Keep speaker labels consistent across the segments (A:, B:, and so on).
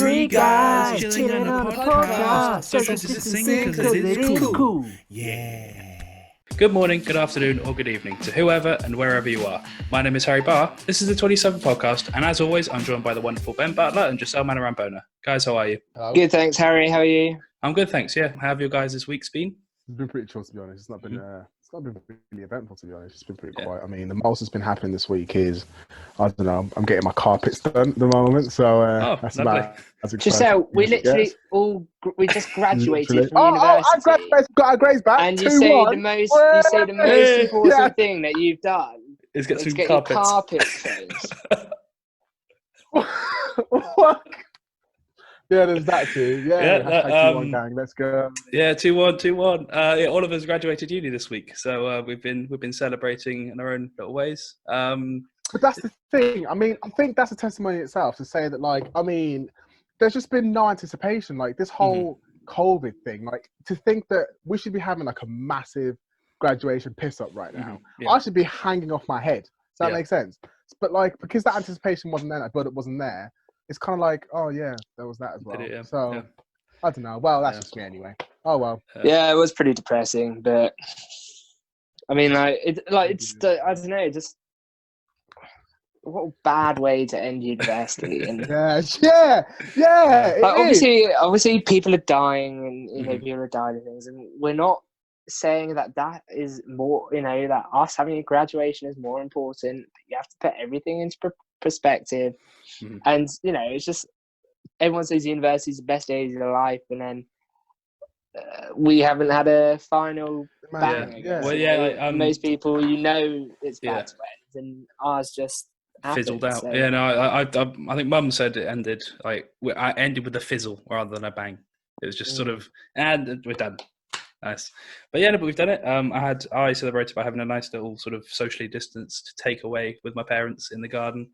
A: Three guys chilling on a podcast. Social distancing because it is cool.
B: Yeah.
C: Good morning, good afternoon, or good evening to whoever and wherever you are. My name is Harry Barr. This is the 27th podcast, and as always, I'm joined by the wonderful Ben Butler and Joscel Manarambona. Guys, how are you?
D: Good, thanks, Harry. How are you?
C: I'm good, thanks. Yeah, how have your guys this week's been?
B: It's been pretty chill, to be honest. It's not been really eventful, to be honest. It's been pretty quiet. I mean, the most that's been happening this week is, I don't know, I'm getting my carpets done at the moment, so that's
C: lovely.
B: about as exciting.
D: Joscel, we literally we just graduated from university.
B: I got a grades back.
D: And you say the most important thing that you've done
C: Is get some
D: get
C: carpets.
D: your carpets changed.
B: What? Yeah, there's that too. Yeah, hashtag 2-1 gang. Let's go.
C: Yeah, 2-1. Yeah, all of us graduated uni this week, so we've been celebrating in our own little ways.
B: But that's the thing. I mean, I think that's a testimony itself to say that, like, I mean, there's just been no anticipation. Like, this whole COVID thing, like, to think that we should be having, like, a massive graduation piss-up right now.
C: Yeah.
B: I should be hanging off my head. Does that make sense? But, like, because that anticipation wasn't there, but it wasn't there, it's kind of like, oh, yeah, there was that as well. I don't know. Well, that's just me anyway. Oh, well.
D: Yeah, it was pretty depressing, but, I mean, I don't know, just... What a bad way to end university. And obviously people are dying and people are dying and things, and we're not saying that is more, that us having a graduation is more important. You have to put everything into perspective. And it's just, everyone says university is the best days of their life, and then we haven't had a final bang. Most people, it's bad to end, and ours just
C: fizzled out.
D: So.
C: Yeah, no, I think Mum said it ended I ended with a fizzle rather than a bang. It was just sort of, and we're done. Nice, but we've done it. I celebrated by having a nice little sort of socially distanced takeaway with my parents in the garden,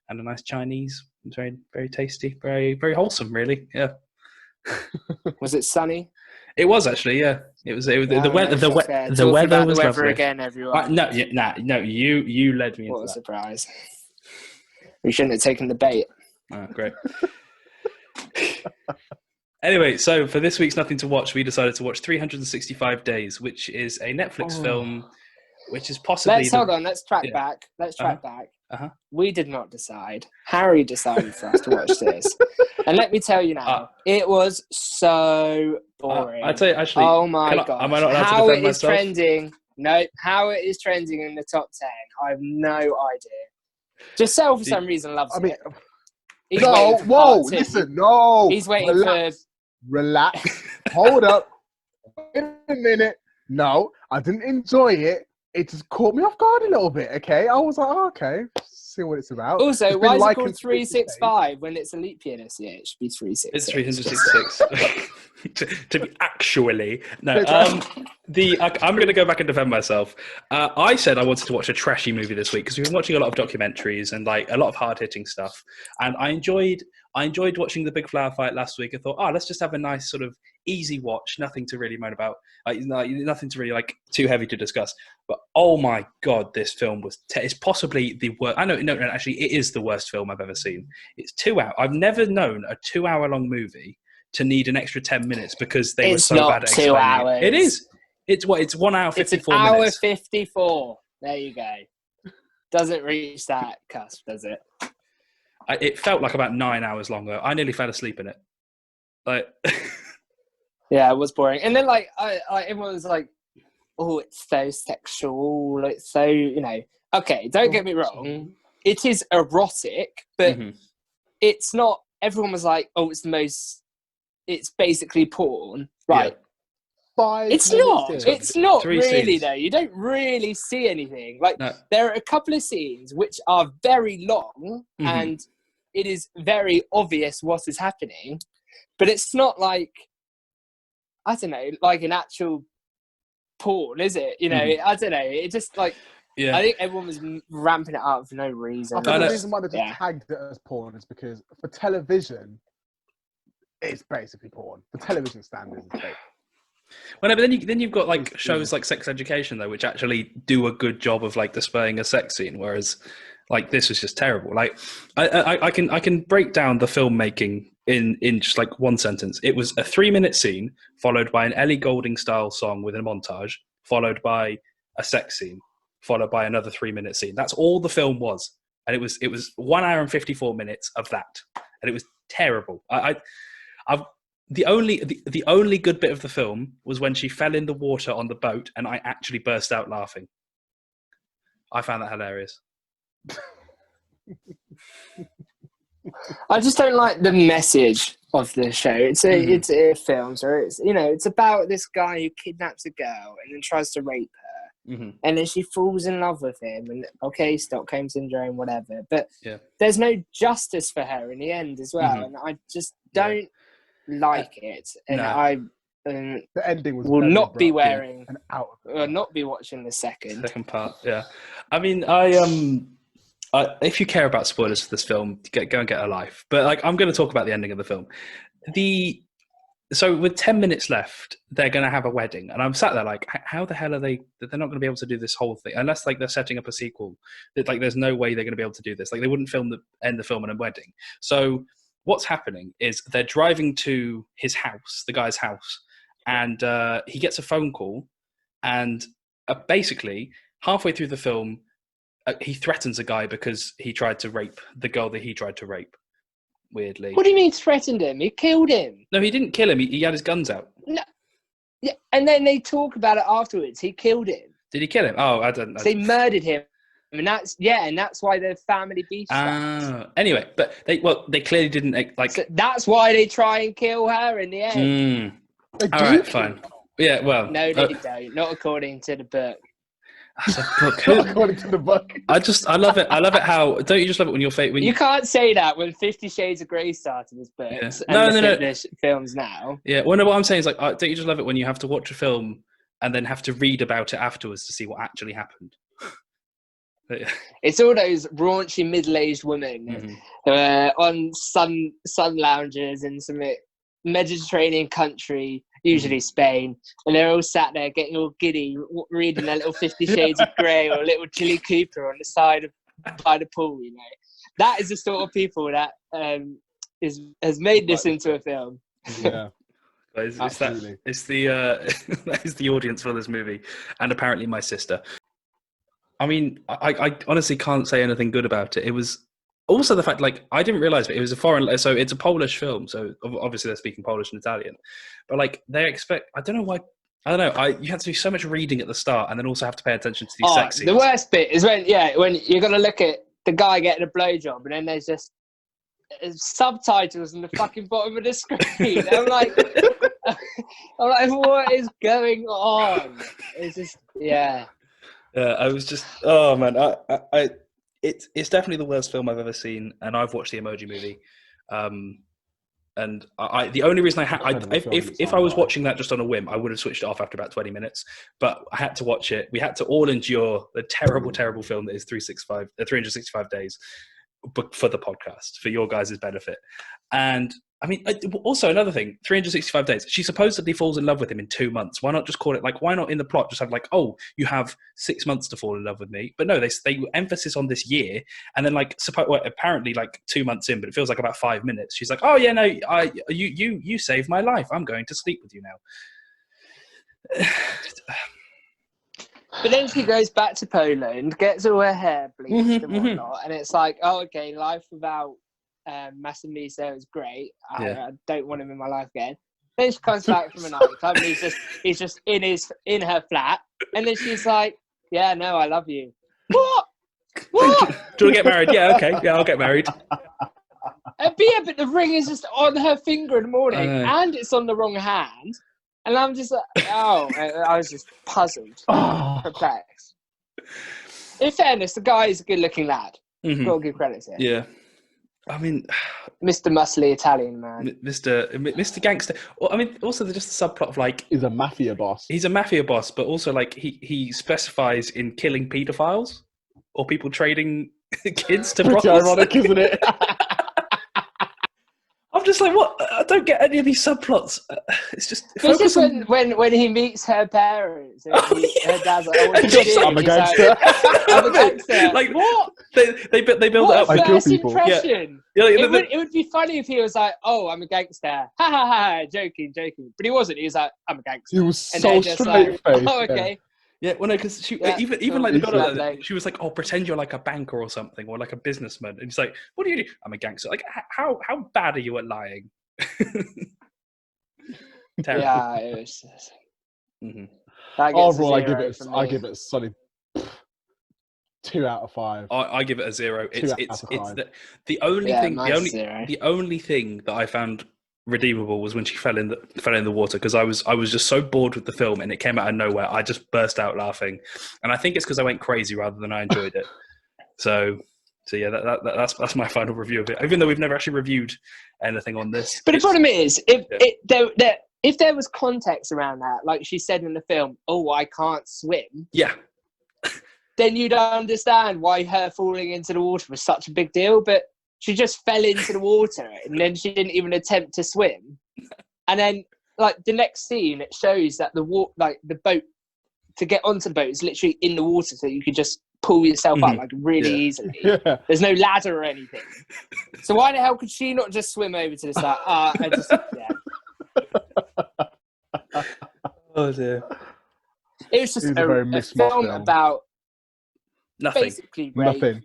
C: and a nice Chinese. It was very, very tasty, very, very wholesome, really. Yeah.
D: Was it sunny?
C: It was actually, yeah. It was the weather. The weather was lovely.
D: Again, everyone.
C: No, you led me into that.
D: What a surprise! We shouldn't have taken the bait.
C: Oh, great. Anyway, so for this week's Nothing to Watch, we decided to watch 365 Days, which is a Netflix film, which is possibly...
D: Let's track back. We did not decide. Harry decided for us to watch this. And let me tell you now, it was so boring.
C: I'd say, actually...
D: Oh my God.
C: Am I not allowed to defend myself?
D: How it is trending in the top 10, I have no idea. Joscel, for some reason, loves it. He's waiting for...
B: Relax. Hold up. Wait a minute. No, I didn't enjoy it. It just caught me off guard a little bit, okay? I was like, oh, okay, see what it's about.
D: Also, why is it called 365 when it's a leap year this year? It should be 366.
C: It's 366. to be actually... No, I'm going to go back and defend myself. I said I wanted to watch a trashy movie this week because we've been watching a lot of documentaries and like a lot of hard-hitting stuff. And I enjoyed watching The Big Flower Fight last week. I thought, let's just have a nice sort of easy watch, nothing to really moan about, nothing to really like too heavy to discuss. But oh my God, this film was it's possibly the worst. Actually, it is the worst film I've ever seen. It's 2 hours. I've never known a 2 hour long movie to need an extra 10 minutes because they were so bad at explaining.
D: It's not 2 hours.
C: It is. It's 1 hour 54
D: minutes.
C: It's
D: an hour 54. There you go. Doesn't reach that cusp, does it?
C: It felt like about 9 hours longer. I nearly fell asleep in it. Like,
D: yeah, it was boring. And then everyone was like, "Oh, it's so sexual. It's so Okay, don't get me wrong. It is erotic, but it's not. Everyone was like, "Oh, it's basically porn." Right.
B: Yeah.
D: It's not. It's not
C: Three
D: really
C: scenes.
D: though. You don't really see anything. There are a couple of scenes which are very long and it is very obvious what is happening, but it's not like, I don't know, like an actual porn, is it? I don't know. It just like, I think everyone was ramping it up for no reason.
B: I think the reason why they just tagged it as porn is because for television, it's basically porn. For television standards, it's fake.
C: Well, no, but then you've got like shows like Sex Education though, which actually do a good job of like displaying a sex scene, whereas like this was just terrible. Like I can break down the filmmaking in just like one sentence. It was a 3-minute scene followed by an Ellie Goulding style song with a montage, followed by a sex scene, followed by another 3-minute scene. That's all the film was, and it was 1 hour and 54 minutes of that, and it was terrible. The only good bit of the film was when she fell in the water on the boat, and I actually burst out laughing. I found that hilarious.
D: I just don't like the message of the show. It's a film, so it's about this guy who kidnaps a girl and then tries to rape her, and then she falls in love with him, and okay, Stockholm syndrome, whatever. But there's no justice for her in the end as well, and I just don't like it. And
B: the ending was
D: will not be
B: wearing
D: and out. Will not be watching the second
C: part. Yeah, I mean, if you care about spoilers for this film, go and get a life. But like, I'm going to talk about the ending of the film. So with 10 minutes left, they're going to have a wedding, and I'm sat there like, how the hell are they? They're not going to be able to do this whole thing unless like they're setting up a sequel. Like, there's no way they're going to be able to do this. Like, they wouldn't end the film on a wedding. So what's happening is they're driving to his house, the guy's house, and he gets a phone call, and basically halfway through the film, he threatens a guy because he tried to rape the girl that he tried to rape. Weirdly.
D: What do you mean threatened him? He killed him.
C: No, he didn't kill him. He had his guns out.
D: No. Yeah, and then they talk about it afterwards. He killed him.
C: Did he kill him? Oh, I don't know.
D: They murdered him. And that's why the family beef starts.
C: Anyway, but they clearly didn't like.
D: So that's why they try and kill her in the end.
C: All right, fine. Yeah, well,
D: no, they don't. Not according to the book.
C: That's a book.
B: According to the book.
C: I love it. I love it. How don't you just love it when
D: you can't say that when 50 Shades of Grey started as books and films now.
C: Yeah. Well, no. What I'm saying is like, don't you just love it when you have to watch a film and then have to read about it afterwards to see what actually happened?
D: It's all those raunchy middle-aged women on sun lounges in some Mediterranean country, usually Spain, and they're all sat there getting all giddy, reading their little 50 Shades of Grey or a little Chili Cooper on the side by the pool. You know, that is the sort of people that has made this into a film.
B: Yeah.
C: That is the audience for this movie, and apparently my sister. I mean, I honestly can't say anything good about it. It was also the fact, like, I didn't realize it was a foreign, so it's a Polish film, so obviously they're speaking Polish and Italian, but like they expect, I don't know why, I don't know, you have to do so much reading at the start and then also have to pay attention to these sex scenes.
D: The worst bit is when you're gonna look at the guy getting a blowjob and then there's just subtitles in the fucking bottom of the screen. I'm like, what is going on? It's just, yeah.
C: I was just, oh man, it's definitely the worst film I've ever seen, and I've watched the Emoji Movie, and the only reason if I was watching that just on a whim, I would have switched it off after about 20 minutes, but I had to watch it. We had to all endure the terrible film that is 365 days, but for the podcast, for your guys' benefit. And I mean, also another thing, 365 days. She supposedly falls in love with him in 2 months. Why not just call it, like, why not in the plot just have like, oh, you have 6 months to fall in love with me? But no, they emphasis on this year, and then like apparently like 2 months in, but it feels like about 5 minutes. She's like, oh yeah, no, you saved my life. I'm going to sleep with you now.
D: But then she goes back to Poland, gets all her hair bleached and whatnot, and it's like, oh, okay, life without Massimiliano is great. I don't want him in my life again. Then she comes back from a nightclub and he's just in her flat, and then she's like, yeah, no, I love you. What?
C: Do you want to get married? Yeah, okay, yeah, I'll get married.
D: But the ring is just on her finger in the morning, and it's on the wrong hand, and I'm just like, I was just puzzled, perplexed. In fairness, the guy is a good-looking lad. Got to give credit to him.
C: Yeah. I mean,
D: Mr. Muscly Italian man,
C: Mr. Gangster. Well, I mean, also just the subplot of like
B: he's a mafia boss.
C: He's a mafia boss, but also like he specifies in killing paedophiles or people trading kids to brothels.
B: Ironic, isn't it?
C: I'm just like, what? I don't get any of these subplots. It's just
D: It's just
C: focus on.
D: when he meets her parents, and her dad's like, "Oh, what
C: And
D: did you
C: just
D: do?"
C: like,
B: I'm a
D: He's like,
B: gangster.
D: I'm a gangster.
C: Like,
D: what?
C: They build
D: What
C: it up.
B: I
D: a
B: kill
D: first
B: people.
D: impression!
C: Yeah, like,
D: It would be funny if he was like, "Oh, I'm a gangster," ha ha ha, joking. But he wasn't. He was like, "I'm a gangster."
B: He was
D: And
B: so
D: they're just
B: straight
D: like,
B: faced.
D: "Oh, okay."
C: Yeah, well, no, because she
D: Yeah,
C: even
D: cool.
C: like the build up,
B: Exactly.
C: she was like, "Oh, pretend you're like a banker or something, or like a businessman," and he's like, "What do you do?" "I'm a gangster." Like, how bad are you at lying? Terrible.
D: Yeah, it was.
C: Mm-hmm.
D: That gets
B: Overall,
D: a
B: I give
D: zero
B: it.
D: from
B: I
D: me.
B: give it a solid 2 out of 5.
C: I give it a 0. It's
B: 2 out of 5.
C: the only
D: Yeah,
C: thing
D: mine's 0.
C: the only thing that I found redeemable was when she fell in the water, because I was just so bored with the film and it came out of nowhere. I just burst out laughing, and I think it's because I went crazy rather than I enjoyed it. So yeah, that's my final review of it. Even though we've never actually reviewed anything on this.
D: But the problem is, if there was context around that, like she said in the film, "Oh, I can't swim,"
C: Yeah.
D: then you'd understand why her falling into the water was such a big deal. But she just fell into the water, and then she didn't even attempt to swim. And then, like the next scene, it shows that the boat, to get onto the boat is literally in the water, so you could just pull yourself up like really easily.
B: Yeah.
D: There's no ladder or anything. So why the hell could she not just swim over to the side?
C: Oh dear.
D: It was just
B: It was a very
D: a
B: mixed-match
D: film
B: film.
D: about
C: Nothing.
D: basically rape.
B: Nothing.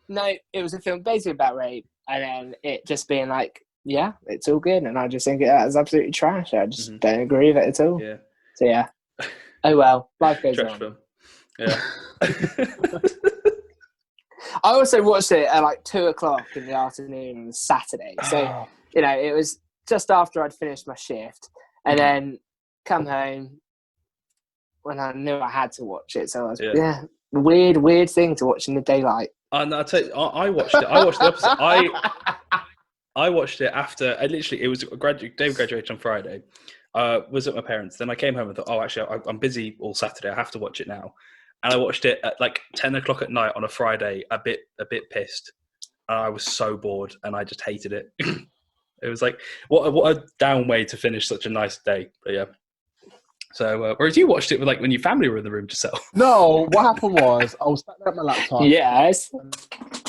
D: No, it was a film basically about rape, and then it just being like, yeah, it's all good, and I just think that is absolutely trash. I just don't agree with it at all.
C: Yeah.
D: So yeah. Oh well, life goes
C: Trash
D: on.
C: film. Yeah.
D: I also watched it at like 2:00 in the afternoon on Saturday. So, it was just after I'd finished my shift, and then come home when I knew I had to watch it. So I was, weird thing to watch in the daylight.
C: And I'll tell you, I watched it. I watched the opposite. I watched it after, it was Dave graduated on Friday. Was at my parents'. Then I came home and thought, oh, actually, I'm busy all Saturday. I have to watch it now. And I watched it at like 10:00 at night on a Friday, a bit pissed. And I was so bored, and I just hated it. It was like, what a down way to finish such a nice day. But yeah. So, whereas you watched it with, like, when your family were in the room, Joscel.
B: No, what happened was I was sat there at my laptop.
D: Yes.
B: And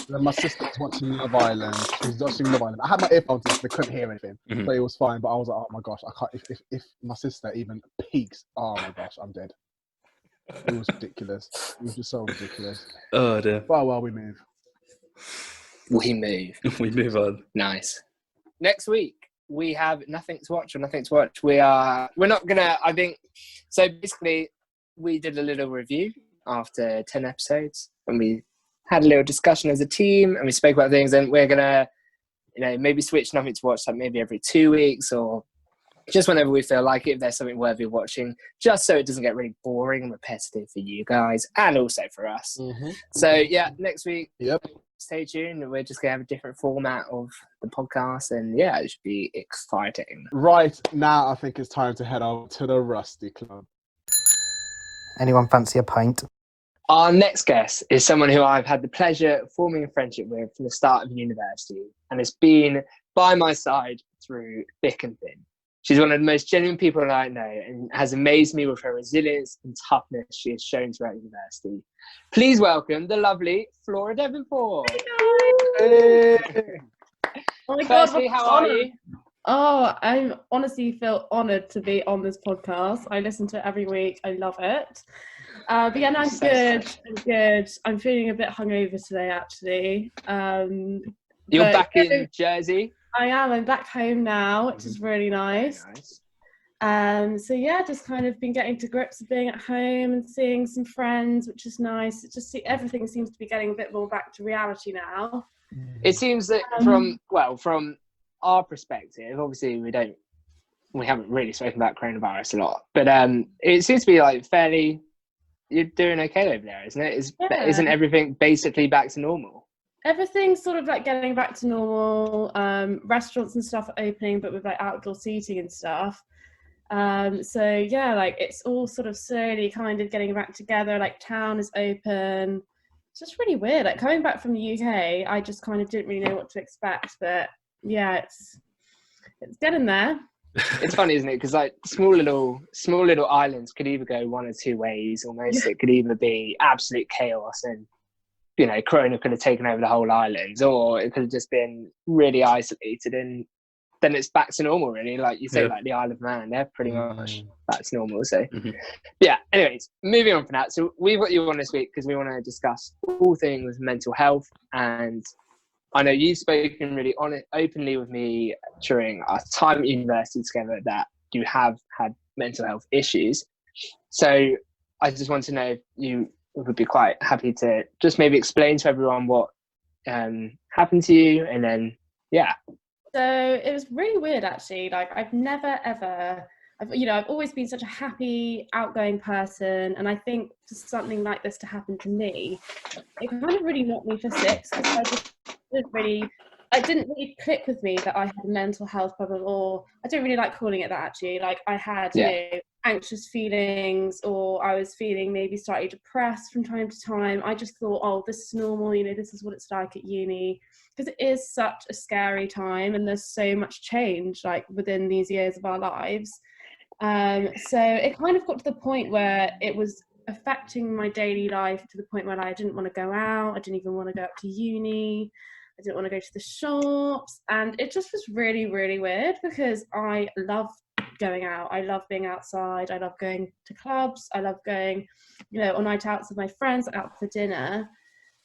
B: then my sister was watching Love Island. She was watching Love Island. I had my earphones in, so they couldn't hear anything.
C: Mm-hmm.
B: So it was fine. But I was like, oh my gosh, I can't. If my sister even peeks, oh my gosh, I'm dead. It was ridiculous. It was just so ridiculous.
C: Oh dear.
B: Well, we move.
D: We move.
C: We move on.
D: Nice. Next week we have nothing to watch. We're not gonna. I think so. Basically, we did a little review after 10 episodes, and we had a little discussion as a team, and we spoke about things. And we're gonna, maybe switch nothing to watch, like maybe every 2 weeks or just whenever we feel like it, if there's something worthy of watching, just so it doesn't get really boring and repetitive for you guys and also for us.
B: Mm-hmm.
D: So yeah, next week,
B: Yep.
D: stay tuned. We're just going to have a different format of the podcast, and yeah, it should be exciting.
B: Right now, I think it's time to head over to the Rusty Club.
A: Anyone fancy a pint?
D: Our next guest is someone who I've had the pleasure of forming a friendship with from the start of university, and has been by my side through thick and thin. She's one of the most genuine people that I know, and has amazed me with her resilience and toughness she has shown throughout university. Please welcome the lovely Flora Devenport.
B: Hey.
E: Oh my God,
D: Firstly,
E: what
D: how
E: an
D: are
E: honour.
D: you?
E: Oh, I honestly feel honoured to be on this podcast. I listen to it every week. I love it. But yeah, no, I'm good. I'm good. I'm feeling a bit hungover today, actually.
D: You're
E: but,
D: back in Jersey?
E: I am. I'm back home now, which is really nice. So yeah, just kind of been getting to grips with being at home and seeing some friends, which is nice. It just everything seems to be getting a bit more back to reality now.
D: It seems that from our perspective, obviously we haven't really spoken about coronavirus a lot, but it seems to be like fairly, you're doing okay over there, isn't it? Isn't everything basically back to normal?
E: Everything's sort of like getting back to normal. Restaurants and stuff are opening, but with like outdoor seating and stuff. So yeah, like it's all sort of slowly kind of getting back together. Like town is open. It's just really weird. Like coming back from the UK, I just kind of didn't really know what to expect. But yeah, it's getting there.
D: It's funny, isn't it? Because like small little islands could either go one or two ways. Almost, it could either be absolute chaos and Corona could have taken over the whole island, or it could have just been really isolated, and then it's back to normal. Really, like you say, like the Isle of Man, they're pretty much back to normal. So, yeah. Anyways, moving on from that. So we've got you on this week because we want to discuss all things mental health, and I know you've spoken really openly with me during our time at university together that you have had mental health issues. So I just want to know if you would be quite happy to just maybe explain to everyone what happened to you, and then
E: So it was really weird, actually. Like, I've never ever, I've always been such a happy, outgoing person, and I think for something like this to happen to me, it kind of really knocked me for six, because it didn't really click with me that I had a mental health problem, or I don't really like calling it that, actually. Like, I had anxious feelings, or I was feeling maybe slightly depressed from time to time. I just thought, oh, this is normal, this is what it's like at uni, because it is such a scary time and there's so much change like within these years of our lives. So it kind of got to the point where it was affecting my daily life, to the point where I didn't want to go out, I didn't even want to go up to uni, I didn't want to go to the shops, and it just was really, really weird, because I love going out, I love being outside, I love going to clubs, I love going on night outs with my friends, out for dinner.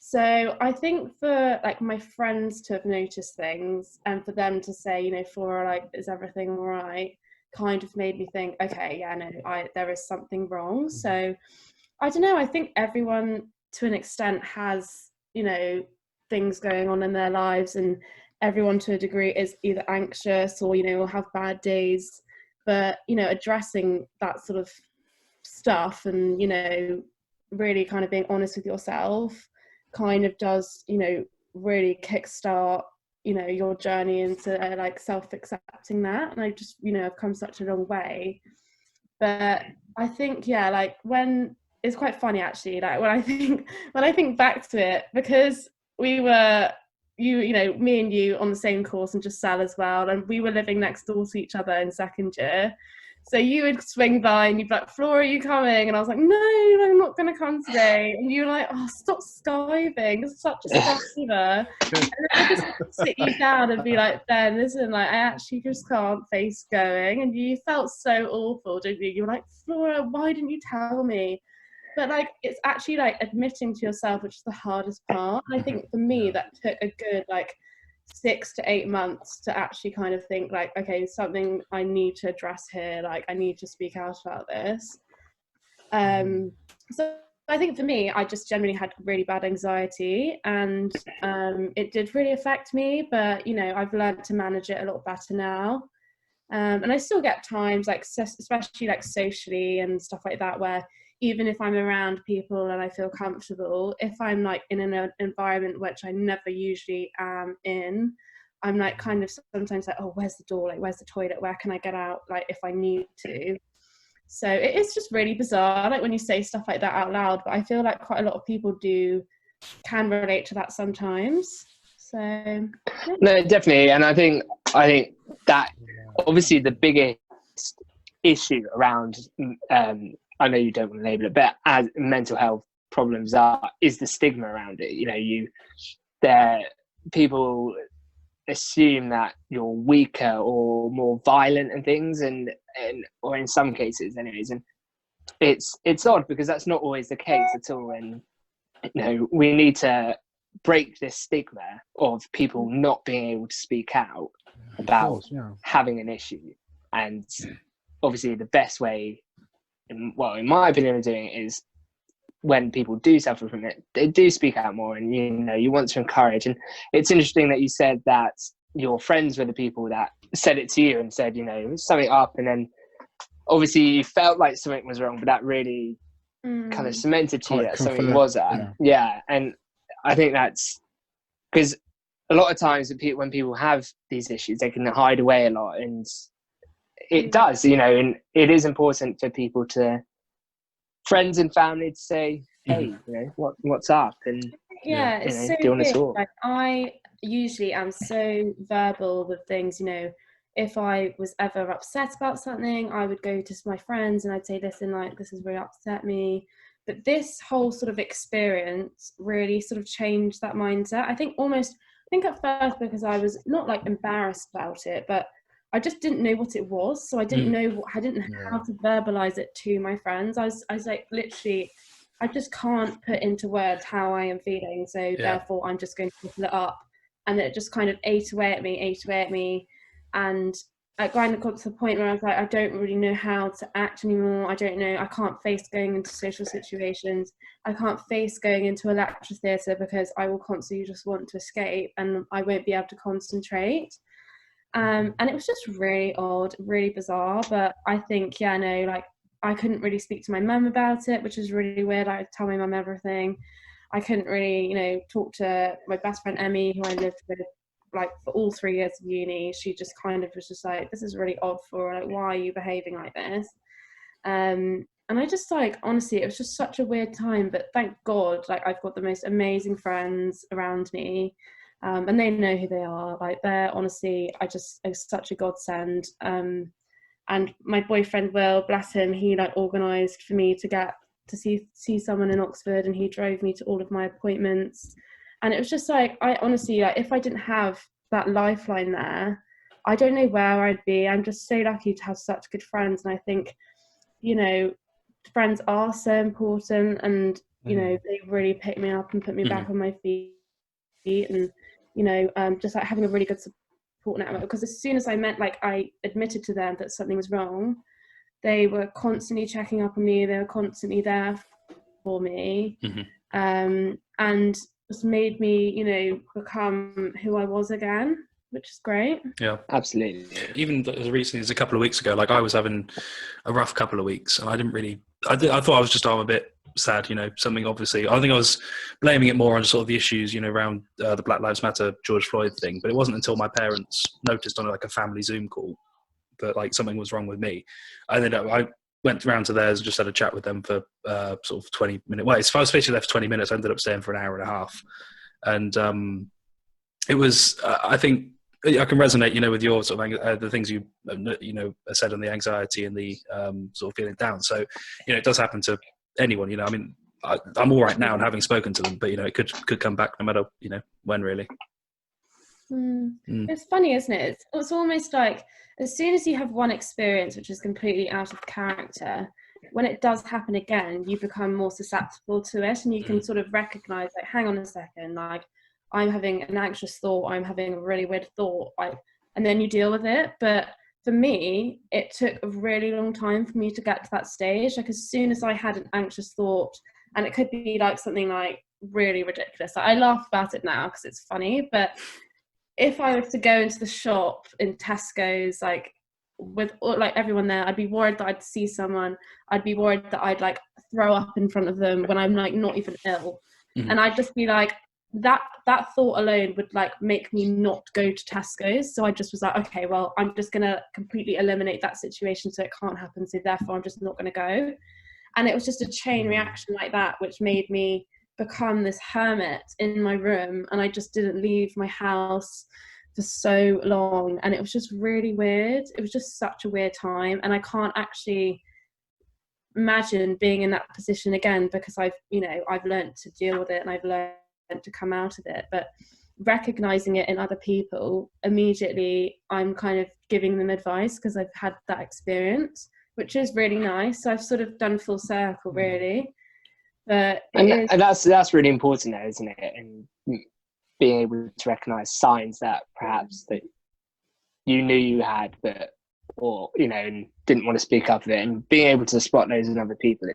E: So I think for like my friends to have noticed things, and for them to say, Flora, like, is everything all right, kind of made me think, okay, yeah, no, there is something wrong. So I don't know, I think everyone to an extent has things going on in their lives, and everyone to a degree is either anxious or will have bad days, but addressing that sort of stuff and really kind of being honest with yourself kind of does really kickstart your journey into like self-accepting that. And I just I've come such a long way. But I think like when it's quite funny, actually, like when I think back to it, because we were me and you on the same course, and Joscel as well, and we were living next door to each other in second year. So you would swing by and you'd be like, Flora, are you coming? And I was like, no, I'm not going to come today. And you were like, oh, stop skiving. It's such a skiver. And then I just sit you down and be like, Ben, listen, like, I actually just can't face going. And you felt so awful, didn't you? You were like, Flora, why didn't you tell me? But like, it's actually like admitting to yourself, which is the hardest part. And I think for me, that took a good 6 to 8 months to actually kind of think like, okay, something I need to address here, like I need to speak out about this. So I think for me, I just generally had really bad anxiety, and it did really affect me, but I've learned to manage it a lot better now. And I still get times, like especially like socially and stuff like that, where even if I'm around people and I feel comfortable, if I'm like in an environment which I never usually am in, I'm like kind of sometimes like, oh, where's the door? Like, where's the toilet? Where can I get out? Like, if I need to. So it is just really bizarre, like when you say stuff like that out loud, but I feel like quite a lot of people can relate to that sometimes. So yeah.
D: No, definitely. And I think that obviously the biggest issue around I know you don't want to label it, but as mental health problems is the stigma around it. People assume that you're weaker or more violent and things, or in some cases anyways, and it's odd because that's not always the case at all. And we need to break this stigma of people not being able to speak out about having an issue. And obviously the best way, in my opinion, of doing it is when people do suffer from it, they do speak out more, and you want to encourage. And it's interesting that you said that your friends were the people that said it to you and said something up, and then obviously you felt like something was wrong, but that really kind of cemented to you that something was that. And I think that's because a lot of times when people have these issues, they can hide away a lot, and it does, and it is important for people friends and family to say, hey, what's up? And
E: it's so
D: do you want to
E: big.
D: talk?
E: Like, I usually am so verbal with things, if I was ever upset about something, I would go to my friends and I'd say, listen, like, this has really upset me. But this whole sort of experience really sort of changed that mindset. I think at first, because I was not like embarrassed about it, but I just didn't know what it was. So I didn't know how to verbalize it to my friends. I was like, literally, I just can't put into words how I am feeling. So therefore I'm just going to bottle it up. And it just kind of ate away at me. And I kind of got to the point where I was like, I don't really know how to act anymore. I don't know. I can't face going into social situations. I can't face going into a lecture theatre because I will constantly just want to escape and I won't be able to concentrate. And it was just really odd, really bizarre. But I think, like, I couldn't really speak to my mum about it, which is really weird. I would tell my mum everything. I couldn't really, talk to my best friend Emmy, who I lived with, like, for all 3 years of uni. She just kind of was just like, this is really odd for her. Like, why are you behaving like this? And I just, like, honestly, it was just such a weird time. But thank God, like, I've got the most amazing friends around me. And they know who they are. Like, they're honestly, it's such a godsend. And my boyfriend Will, bless him, he like organised for me to get to see someone in Oxford, and he drove me to all of my appointments. And it was just like, I honestly, like, if I didn't have that lifeline there, I don't know where I'd be. I'm just so lucky to have such good friends. And I think, friends are so important, and they really pick me up and put me back on my feet. And just like having a really good support network, because as soon as I admitted to them that something was wrong, they were constantly checking up on me. They were constantly there for me, and just made me become who I was again, which is great.
C: Yeah,
D: absolutely.
C: Even as recently as a couple of weeks ago, like, I was having a rough couple of weeks, and I didn't really. I thought I was just a bit sad, something, obviously. I think I was blaming it more on sort of the issues, around the Black Lives Matter, George Floyd thing. But it wasn't until my parents noticed on like a family Zoom call that like something was wrong with me. And then I went round to theirs and just had a chat with them for sort of 20 minutes. Well, I was basically there for 20 minutes. I ended up staying for an hour and a half. And it was, I think, I can resonate, with your sort of the things you said on the anxiety and the sort of feeling down. So, it does happen to anyone. I mean, I'm all right now, and having spoken to them, but it could come back no matter when, really.
E: It's funny, isn't it? It's almost like as soon as you have one experience which is completely out of character, when it does happen again, you become more susceptible to it, and you can sort of recognize, like, hang on a second, like, I'm having an anxious thought, I'm having a really weird thought, and then you deal with it. But for me, it took a really long time for me to get to that stage. Like, as soon as I had an anxious thought, and it could be like something like really ridiculous. Like, I laugh about it now because it's funny, but if I was to go into the shop in Tesco's, like, with like everyone there, I'd be worried that I'd see someone. I'd be worried that I'd like throw up in front of them when I'm like not even ill, and I'd just be like, that thought alone would like make me not go to Tesco's. So I just was like, okay, well, I'm just gonna completely eliminate that situation so it can't happen, so therefore I'm just not gonna go. And it was just a chain reaction like that which made me become this hermit in my room, and I just didn't leave my house for so long. And it was just really weird. It was just such a weird time, and I can't actually imagine being in that position again, because I've learned to deal with it, and I've learned to come out of it. But recognizing it in other people, immediately I'm kind of giving them advice because I've had that experience, which is really nice. So I've sort of done full circle, really. But
D: and that's really important, though, isn't it? And being able to recognize signs that perhaps that you knew you had, but and didn't want to speak up of it, and being able to spot those in other people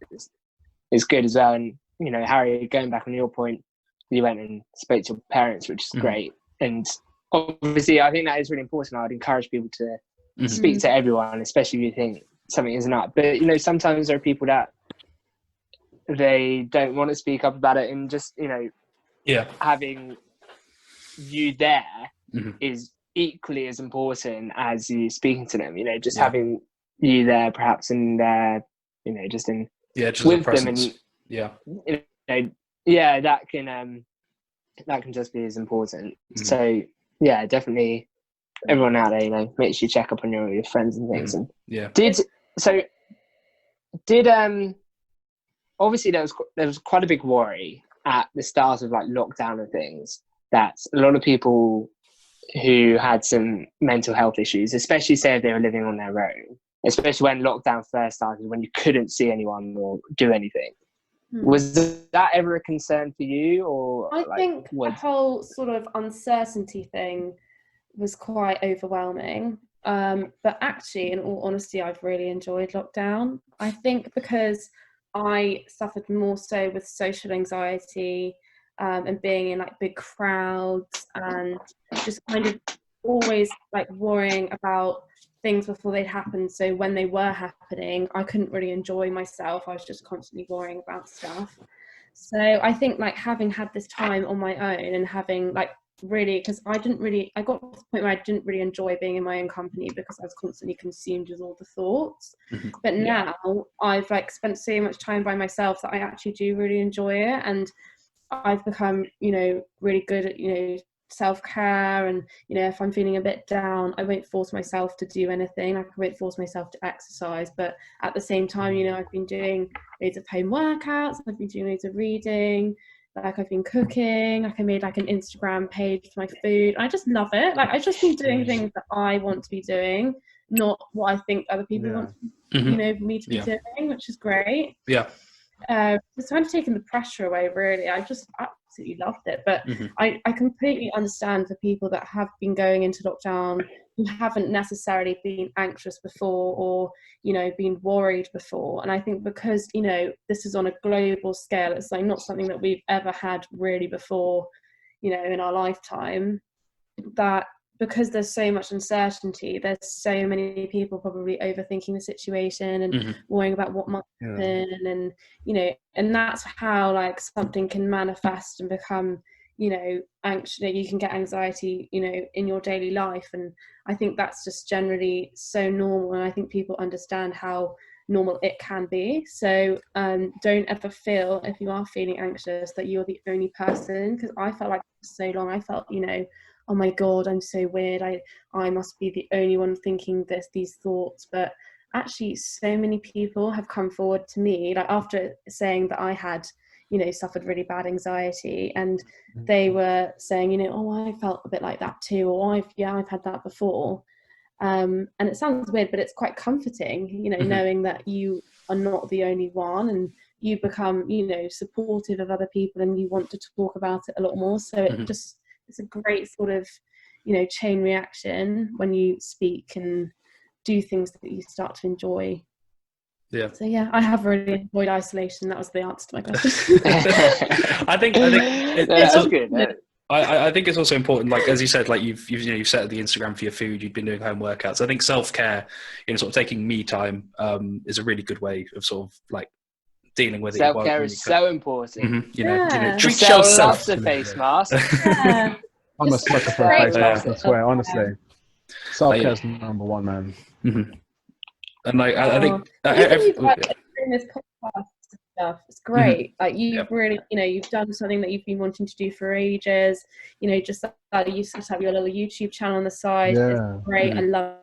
D: is good as well. And Harry, going back on your point, you went and spoke to your parents, which is great. And obviously, I think that is really important. I'd encourage people to speak to everyone, especially if you think something isn't up. But sometimes there are people that they don't want to speak up about it, and just having you there is equally as important as you speaking to them. Just having you there, perhaps, and just in
C: just
D: with
C: the
D: them, and that can just be as important. So definitely everyone out there, you know, make sure you check up on your friends and things. And
C: Yeah.
D: did obviously there was quite a big worry at the start of like lockdown and things, that a lot of people who had some mental health issues, especially say if they were living on their own, especially when lockdown first started, when you couldn't see anyone or do anything. Was that ever a concern for you? Or
E: I think the whole sort of uncertainty thing was quite overwhelming. But actually, in all honesty, I've really enjoyed lockdown. I think because I suffered more so with social anxiety, and being in like big crowds, and just kind of always like worrying about things before they'd happened. So when they were happening, I couldn't really enjoy myself. I was just constantly worrying about stuff. So I think like having had this time on my own and having like really, because I got to the point where I didn't really enjoy being in my own company because I was constantly consumed with all the thoughts. But now I've like spent so much time by myself that I actually do really enjoy it, and I've become, you know, really good at, you know, self-care. And, you know, if I'm feeling a bit down, I won't force myself to do anything. I won't force myself to exercise, but at the same time, you know, I've been doing loads of home workouts, I've been doing loads of reading, like I've been cooking, like I made like an Instagram page for my food. I just love it. Like I've just been doing things that I want to be doing, not what I think other people want, you know, me to be doing, which is great. It's kind of taken the pressure away, really. I just absolutely loved it. But I completely understand for people that have been going into lockdown who haven't necessarily been anxious before, or, you know, been worried before. And I think because, you know, this is on a global scale, it's like not something that we've ever had really before, you know, in our lifetime, that because there's so much uncertainty, there's so many people probably overthinking the situation and worrying about what might happen. And, you know, and that's how like something can manifest and become, you know, anxious. You can get anxiety, you know, in your daily life. And I think that's just generally so normal. And I think people understand how normal it can be. So don't ever feel, if you are feeling anxious, that you're the only person. Because I felt like for so long, I felt, you know, oh my God, I'm so weird. I must be the only one thinking these thoughts. But actually, so many people have come forward to me, like after saying that I had, you know, suffered really bad anxiety, and they were saying, you know, oh, I felt a bit like that too, or I've had that before. And it sounds weird, but it's quite comforting, you know, knowing that you are not the only one, and you become, you know, supportive of other people, and you want to talk about it a lot more. So it's a great sort of, you know, chain reaction when you speak and do things that you start to enjoy. So I have really enjoyed isolation. That was the answer to my question.
C: I think
D: that's good.
C: I think it's also important, like as you said, like you've set up the Instagram for your food, you've been doing home workouts. I think self-care, you know, sort of taking me time is a really good way of sort of like dealing with
D: self-care is so important.
C: You know, treat
D: Joscel
C: yourself.
D: loves a face mask.
B: I'm a sucker for a face mask, I swear, honestly. Self-care is number one, man.
C: And like I think
E: doing this podcast stuff, it's great. Like you've really, you know, you've done something that you've been wanting to do for ages. You know, just that you set up your little YouTube channel on the side. It's great. I love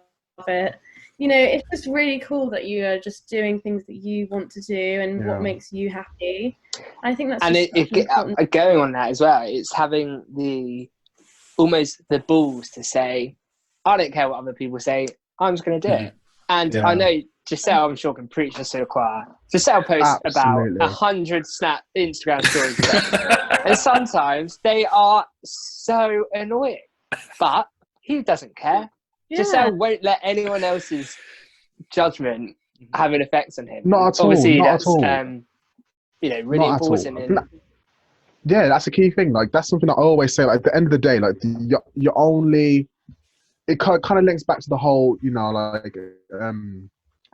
E: it. You know, it's just really cool that you are just doing things that you want to do and what makes you happy. I think that's important.
D: Going on that as well, it's having almost the balls to say, I don't care what other people say, I'm just going to do it. And I know Joscel, I'm sure, can preach this to the choir. Joscel posts about 100 snap Instagram stories a day. And sometimes they are so annoying. But he doesn't care. Joscel won't let anyone else's judgment have an effect on him.
B: Not at all.
D: Obviously,
B: not
D: that's,
B: at all.
D: You know, really
B: not
D: important.
B: Yeah, that's a key thing. Like, that's something I always say. Like, at the end of the day, like, you're only... It kind of links back to the whole, you know, like,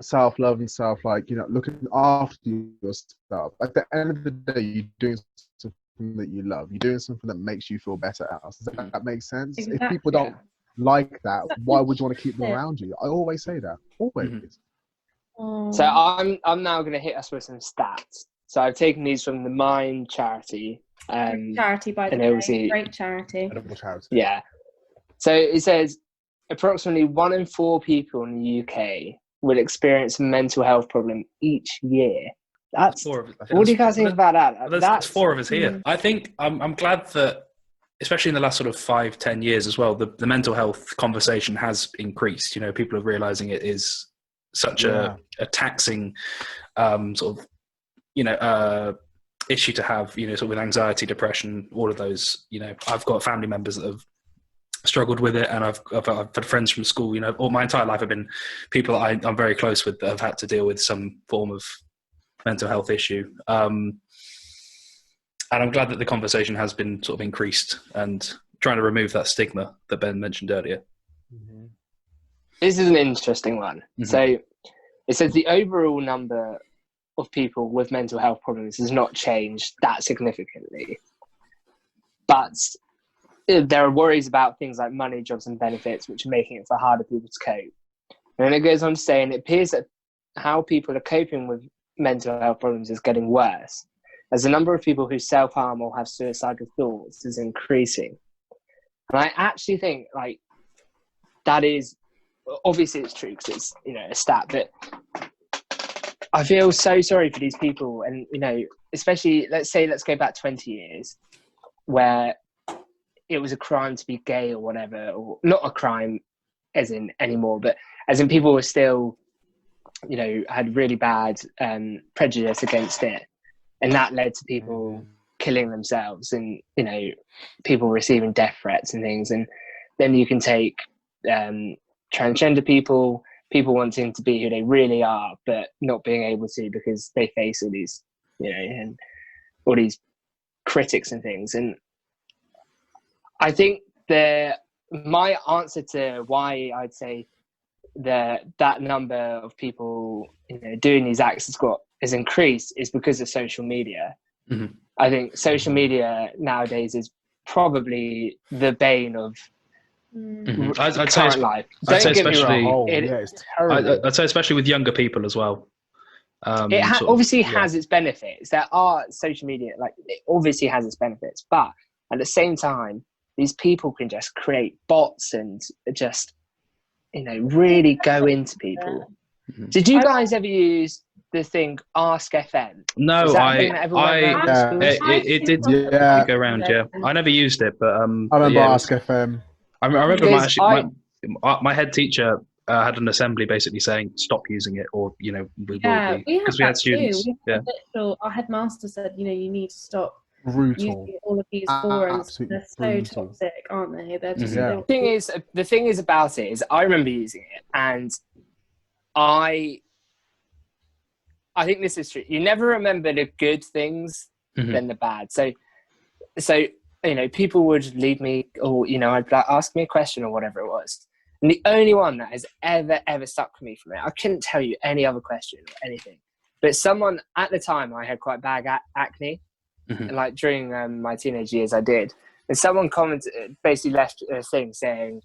B: self-love and self, like, you know, looking after yourself. At the end of the day, you're doing something that you love. You're doing something that makes you feel better else. Does that make sense?
E: Exactly.
B: If people don't like that, why would you want to keep them around you? I always say that. Always.
D: So I'm now going to hit us with some stats. So I've taken these from the Mind charity.
E: Charity, by the way. Great charity.
B: Incredible charity.
D: Yeah. So it says approximately 1 in 4 people in the UK will experience a mental health problem each year. That's what do you guys think about that?
C: There's 4 of us here. I think I'm glad that, especially in the last sort of 5-10 years as well, the mental health conversation has increased. You know, people are realizing it is such a taxing sort of, you know, issue to have, you know, sort of with anxiety, depression, all of those. You know, I've got family members that have struggled with it, and I've had friends from school, you know, all my entire life have been people that I'm very close with that have had to deal with some form of mental health issue. And I'm glad that the conversation has been sort of increased and trying to remove that stigma that Ben mentioned earlier.
D: This is an interesting one. So it says the overall number of people with mental health problems has not changed that significantly. But there are worries about things like money, jobs and benefits, which are making it for harder people to cope. And then it goes on to say, and it appears that how people are coping with mental health problems is getting worse, as the number of people who self-harm or have suicidal thoughts is increasing. And I actually think, like, that is, obviously it's true because it's, you know, a stat, but I feel so sorry for these people. And, you know, especially, let's go back 20 years where it was a crime to be gay or whatever, or not a crime as in anymore, but as in people were still, you know, had really bad prejudice against it. And that led to people killing themselves and, you know, people receiving death threats and things. And then you can take transgender people wanting to be who they really are, but not being able to because they face all these, you know, and all these critics and things. And I think my answer to why I'd say that number of people, you know, doing these acts has increased is because of social media. I think social media nowadays is probably the bane of
C: I'd
D: current
C: say,
D: life.
C: I'd say
D: Don't get me
C: especially,
D: wrong.
B: It's terrible.
C: I'd say especially with younger people as well.
D: It obviously has its benefits. There are social media, like, it obviously has its benefits, but at the same time, these people can just create bots and just, you know, really go into people. Did you guys ever use the thing Ask FM?
C: No, it did go around. Yeah, I never used it, but
B: I remember Ask FM.
C: I remember my head teacher had an assembly basically saying stop using it, or, you know, we had students.
E: Our headmaster said, you know, you need to stop
B: Brutal.
E: all of these forums.
B: Absolutely
E: They're so
B: brutal.
E: toxic, aren't they? They're just
D: The thing is about it is I remember using it, and I think this is true. You never remember the good things than the bad. So you know, people would leave me, or, you know, I'd like, ask me a question or whatever it was, and the only one that has ever stuck with me from it, I couldn't tell you any other question or anything, but someone at the time, I had quite bad acne. And like during my teenage years, I did. And someone basically left a thing saying,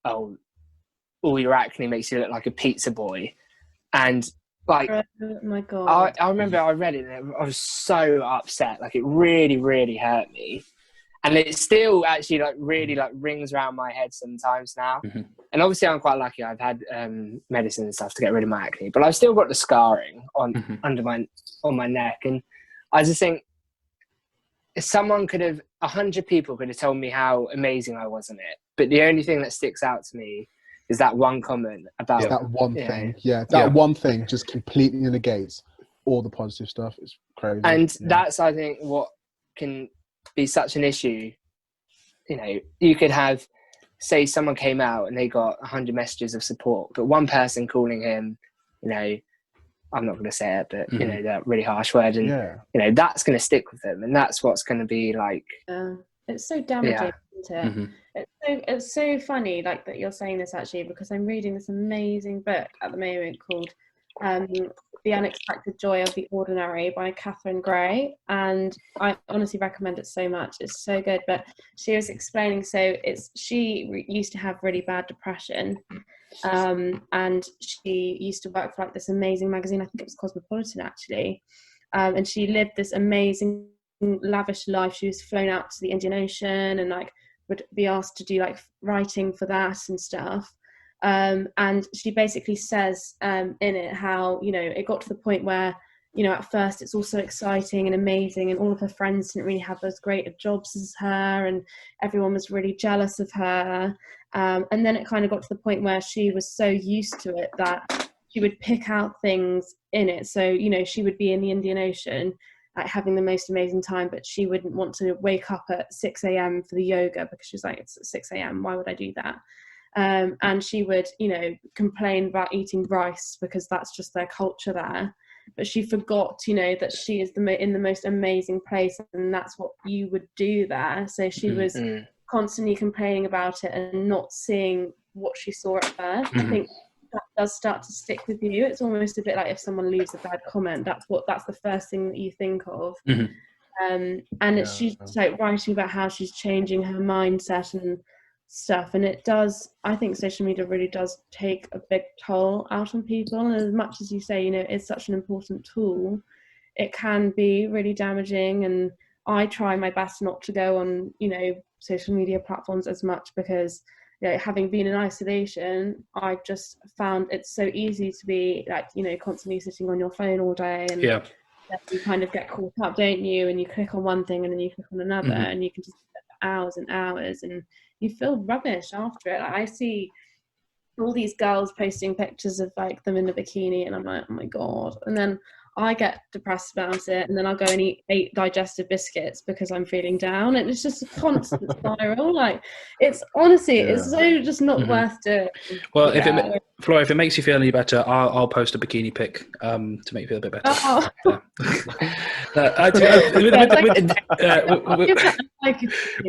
D: "Oh, all your acne makes you look like a pizza boy." And like,
E: oh my God,
D: I remember I read it and I was so upset. Like, it really, really hurt me. And it still actually like really like rings around my head sometimes now. And obviously I'm quite lucky. I've had medicine and stuff to get rid of my acne, but I've still got the scarring on my neck. And I just think, if someone 100 people could have told me how amazing I was in it, but the only thing that sticks out to me is that one comment about
B: that one thing. One thing just completely negates all the positive stuff. It's crazy.
D: And that's, I think, what can be such an issue. You know, you could have, say, someone came out and they got 100 messages of support, but one person calling him, you know, I'm not going to say it, but, you know, that really harsh word. And, you know, that's going to stick with them. And that's what's going to be like...
E: it's so damaging, isn't it? It's so funny, like, that you're saying this, actually, because I'm reading this amazing book at the moment called The Unexpected Joy of the Ordinary by Catherine Gray. And I honestly recommend it so much. It's so good. But she was explaining, she used to have really bad depression. And she used to work for like this amazing magazine, I think it was Cosmopolitan actually, and she lived this amazing lavish life. She was flown out to the Indian Ocean and like would be asked to do like writing for that and stuff. And she basically says in it how, you know, it got to the point where, you know, at first it's all so exciting and amazing, and all of her friends didn't really have as great of jobs as her, and everyone was really jealous of her. And then it kind of got to the point where she was so used to it that she would pick out things in it. So, you know, she would be in the Indian Ocean, like having the most amazing time, but she wouldn't want to wake up at 6 a.m. for the yoga, because she's like, it's at 6 a.m. Why would I do that? And she would, you know, complain about eating rice because that's just their culture there. But she forgot, you know, that she is in the most amazing place, and that's what you would do there. So she was constantly complaining about it and not seeing what she saw at first. I think that does start to stick with you. It's almost a bit like if someone leaves a bad comment, that's the first thing that you think of. And she's like writing about how she's changing her mindset and stuff, and it does, I think social media really does take a big toll out on people, and as much as you say, you know, it's such an important tool, it can be really damaging. And I try my best not to go on, you know, social media platforms as much, because, you know, having been in isolation, I've just found it's so easy to be like, you know, constantly sitting on your phone all day, and you kind of get caught up, don't you, and you click on one thing and then you click on another, and you can just sit for hours and hours, and you feel rubbish after it. Like, I see all these girls posting pictures of like them in a bikini, and I'm like, oh my god. And then I get depressed about it, and then I'll go and eat 8 digestive biscuits because I'm feeling down, and it's just a constant spiral. Like, it's honestly, it's so just not worth doing.
C: Well, Flora, if it makes you feel any better, I'll post a bikini pic to make you feel a bit better.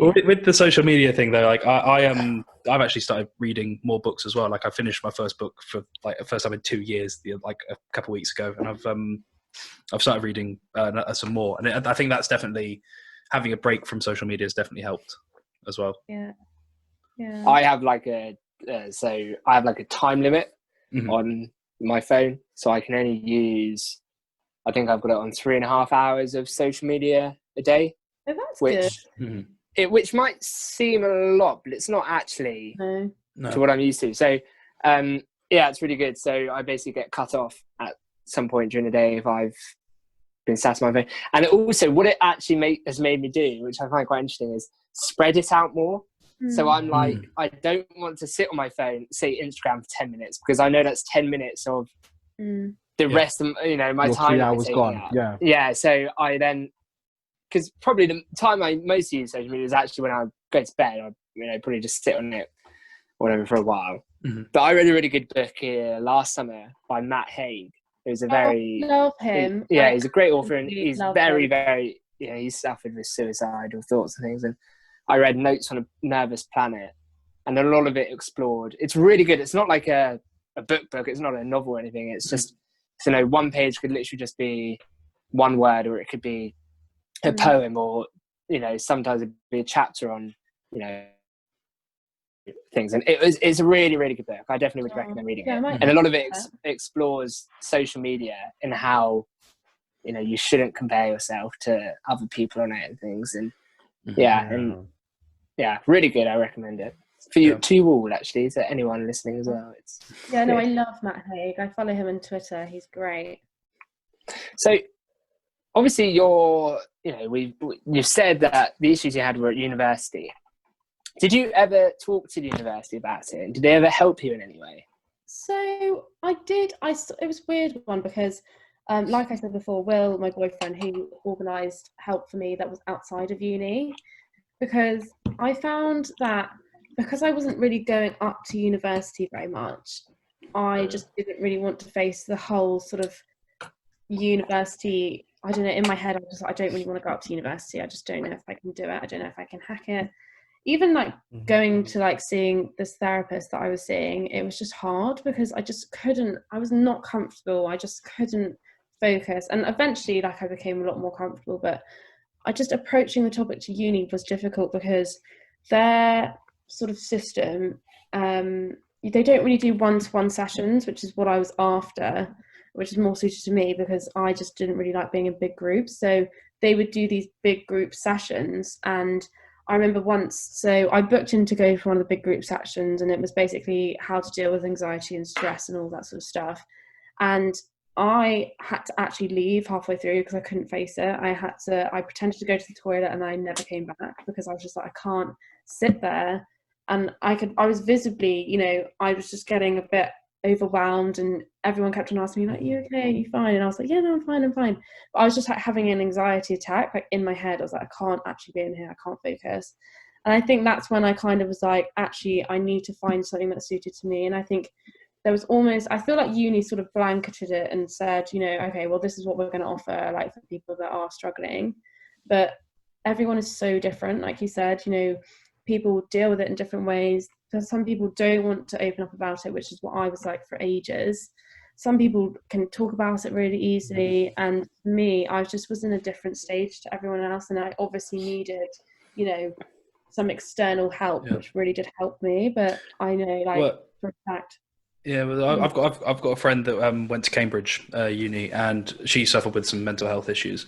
C: With the social media thing, though, like I've actually started reading more books as well. Like, I finished my first book for like the first time in 2 years, like a couple of weeks ago, and I've started reading some more, and I think that's definitely, having a break from social media has definitely helped as well.
D: I have like a time limit on my phone, so I can only use, I think I've got it on 3.5 hours of social media a day.
E: Oh, that's good.
D: Which might seem a lot, but it's not actually to what I'm used to. So it's really good. So I basically get cut off at some point during the day if I've been sat on my phone. And also, what it actually has made me do, which I find quite interesting, is spread it out more. So I'm like, I don't want to sit on my phone, say Instagram for 10 minutes, because I know that's 10 minutes of the rest of, you know, my time.
B: 3 hours gone.
D: So I then, because probably the time I most use social media is actually when I go to bed. I, you know, probably just sit on it or whatever for a while. But I read a really good book here last summer by Matt Haig. It was a very
E: love him.
D: He's a great author, and he's very, very, you know, he's suffered with suicidal thoughts and things. And I read Notes on a Nervous Planet, and a lot of it explored. It's really good. It's not like a book. It's not a novel or anything. It's just, you know, one page could literally just be one word, or it could be a poem, or, you know, sometimes it'd be a chapter on, you know, things. And it's a really, really good book. I definitely would recommend reading it. And a lot of it explores social media and how, you know, you shouldn't compare yourself to other people on it and things. And really good. I recommend it for you, to you all, actually, to anyone listening as well.
E: I love Matt Haig. I follow him on Twitter. He's great.
D: So obviously you've said that the issues you had were at university. Did you ever talk to the university about it? Did they ever help you in any way?
E: So I did. It was a weird one, because like I said before, Will, my boyfriend, he organised help for me that was outside of uni, because I found that because I wasn't really going up to university very much, I just didn't really want to face the whole sort of university. I don't know, in my head, I don't really want to go up to university. I just don't know if I can do it. I don't know if I can hack it. Even like going to like seeing this therapist that I was seeing, it was just hard, because I was not comfortable. I just couldn't focus. And eventually, like, I became a lot more comfortable, but I just approaching the topic to uni was difficult, because their sort of system, they don't really do one-to-one sessions, which is what I was after, which is more suited to me, because I just didn't really like being in big groups. So they would do these big group sessions, and I remember once, so I booked in to go for one of the big group sections, and it was basically how to deal with anxiety and stress and all that sort of stuff. And I had to actually leave halfway through because I couldn't face it. I pretended to go to the toilet and I never came back because I was just like, I can't sit there. And I was visibly, I was just getting a bit overwhelmed, and everyone kept on asking me, like, you okay, you fine? And I was like, yeah, no, I'm fine. But I was just like having an anxiety attack, like in my head. I was like, I can't actually be in here, I can't focus. And I think that's when I kind of was like, actually, I need to find something that suited to me. And I think there was almost, I feel like uni sort of blanketed it and said, okay, well, this is what we're going to offer, like, for people that are struggling. But everyone is so different, like you said, people deal with it in different ways. Some people don't want to open up about it, which is what I was like for ages. Some people can talk about it really easily, and for me, I just was in a different stage to everyone else, and I obviously needed, some external help, which really did help me. But I know, for a fact.
C: Yeah, well, I've got a friend that went to Cambridge uni, and she suffered with some mental health issues,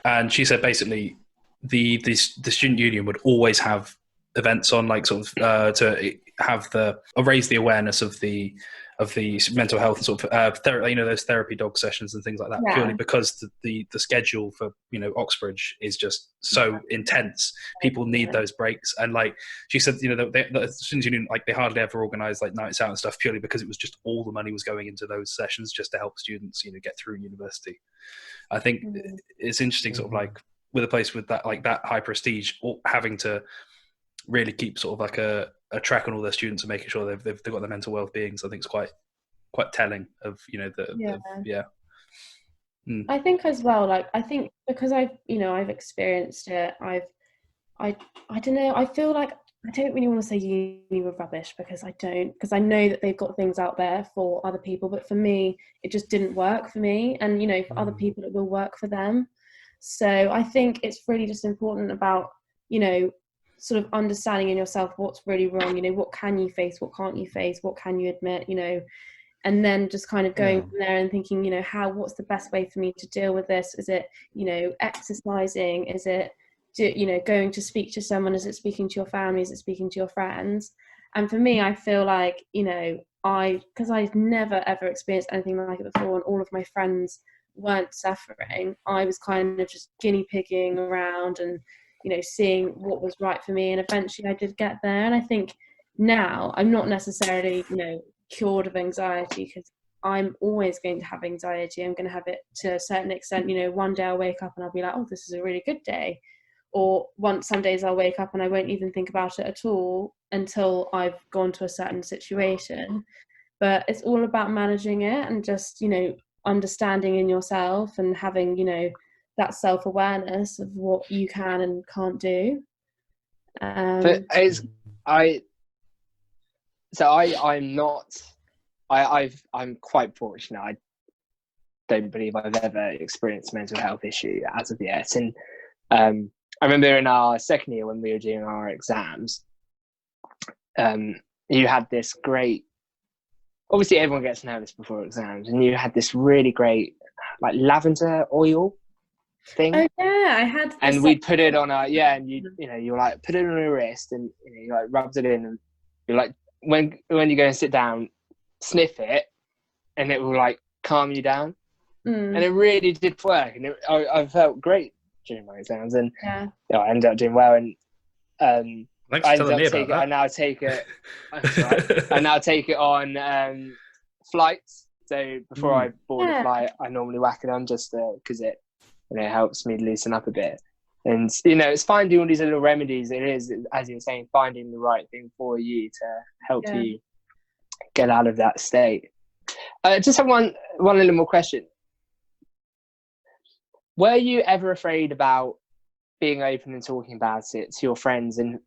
C: and she said basically the student union would always have events on, like, sort of to have raise the awareness of the mental health and sort of those therapy dog sessions and things like that, purely because the schedule for Oxbridge is just so intense. People need those breaks, and like she said, the students union, like, they hardly ever organise like nights out and stuff, purely because it was just all the money was going into those sessions just to help students get through university. I think it's interesting, sort of like with a place with that, like, that high prestige, or having to really keep sort of like a track on all their students and making sure they've got their mental well-beings. I think it's quite telling of
E: I think as well, like, I think because I've experienced it, I don't know, I feel like I don't really want to say uni were rubbish, because I don't, because I know that they've got things out there for other people, but for me it just didn't work for me, and for other people it will work for them. So I think it's really just important about sort of understanding in yourself what's really wrong, what can you face, what can't you face, what can you admit, and then just kind of going from there and thinking, what's the best way for me to deal with this? Is it, exercising? Is it, going to speak to someone? Is it speaking to your family? Is it speaking to your friends? And for me, I feel like, because I've never ever experienced anything like it before, and all of my friends weren't suffering, I was kind of just guinea pigging around and seeing what was right for me, and eventually I did get there. And I think now I'm not necessarily cured of anxiety, because I'm always going to have anxiety. I'm going to have it to a certain extent. One day I'll wake up and I'll be like, oh, this is a really good day, or some days I'll wake up and I won't even think about it at all until I've gone to a certain situation. But it's all about managing it and just understanding in yourself and having that self-awareness of what you can and can't do.
D: But I'm quite fortunate. I don't believe I've ever experienced a mental health issue as of yet. And I remember in our second year when we were doing our exams, you had this great, obviously everyone gets nervous before exams, and you had this really great, like, lavender oil thing.
E: Oh yeah, I had.
D: And we put it on and you like put it on your wrist, and you like rubbed it in, and you're like, when you go and sit down, sniff it, and it will like calm you down. And it really did work, and I felt great during my exams, and I ended up doing well. And
C: thanks for telling me about that.
D: I now take it. I now take it on flights. So before I board a flight, I normally whack it on just because it helps me loosen up a bit. And it's finding all these little remedies. It is, as you were saying, finding the right thing for you to help you get out of that state. Just have one little more question. Were you ever afraid about being open and talking about it to your friends and